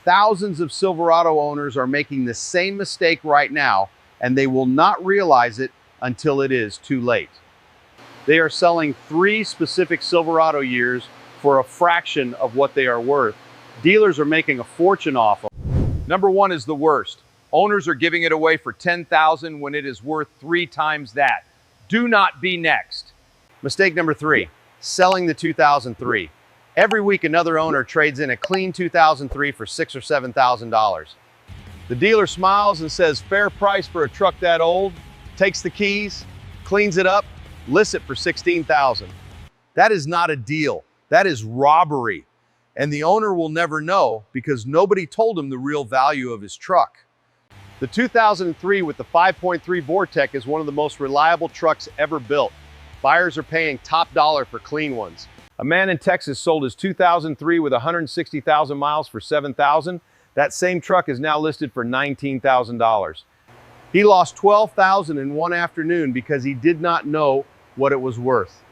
Thousands of Silverado owners are making the same mistake right now, and they will not realize it until it is too late. They are selling 3 specific Silverado years for a fraction of what they are worth. Dealers are making a fortune off them. Number 1 is the worst. Owners are giving it away for $10,000 when it is worth 3 times that. Do not be next. Mistake number 3, selling the 2003. Every week another owner trades in a clean 2003 for $6,000 or $7,000. The dealer smiles and says, fair price for a truck that old, takes the keys, cleans it up, lists it for $16,000. That is not a deal. That is robbery. And the owner will never know because nobody told him the real value of his truck. The 2003 with the 5.3 Vortec is one of the most reliable trucks ever built. Buyers are paying top dollar for clean ones. A man in Texas sold his 2003 with 160,000 miles for $7,000. That same truck is now listed for $19,000. He lost $12,000 in one afternoon because he did not know what it was worth.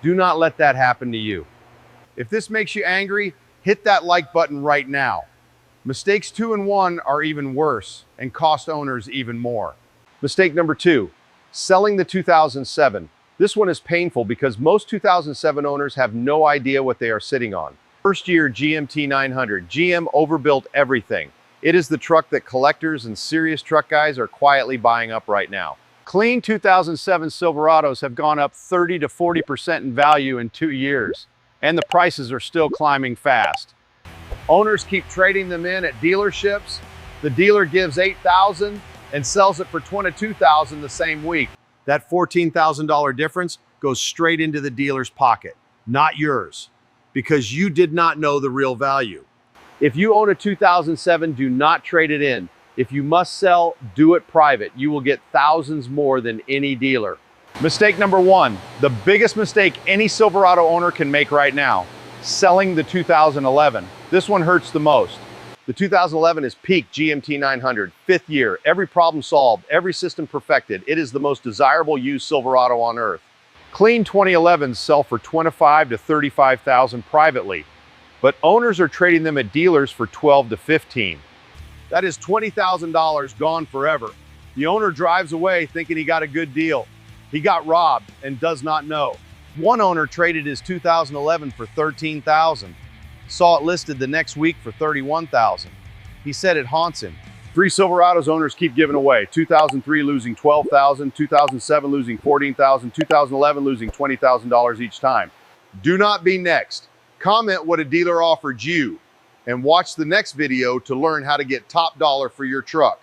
Do not let that happen to you. If this makes you angry, hit that like button right now. Mistakes 2 and 1 are even worse and cost owners even more. Mistake number 2, selling the 2007. This one is painful because most 2007 owners have no idea what they are sitting on. First year GMT 900, GM overbuilt everything. It is the truck that collectors and serious truck guys are quietly buying up right now. Clean 2007 Silverados have gone up 30 to 40% in value in 2 years, and the prices are still climbing fast. Owners keep trading them in at dealerships. The dealer gives $8,000 and sells it for $22,000 the same week. That $14,000 difference goes straight into the dealer's pocket, not yours, because you did not know the real value. If you own a 2007, do not trade it in. If you must sell, do it private. You will get thousands more than any dealer. Mistake number 1, the biggest mistake any Silverado owner can make right now, selling the 2011. This one hurts the most. The 2011 is peak GMT 900, 5th year, every problem solved, every system perfected. It is the most desirable used Silverado on earth. Clean 2011s sell for $25,000 to $35,000 privately, but owners are trading them at dealers for $12,000 to $15,000. That is $20,000 gone forever. The owner drives away thinking he got a good deal. He got robbed and does not know. One owner traded his 2011 for $13,000. Saw it listed the next week for $31,000. He said it haunts him. 3 Silverados owners keep giving away. 2003 losing $12,000, 2007 losing $14,000, 2011 losing $20,000 each time. Do not be next. Comment what a dealer offered you and watch the next video to learn how to get top dollar for your truck.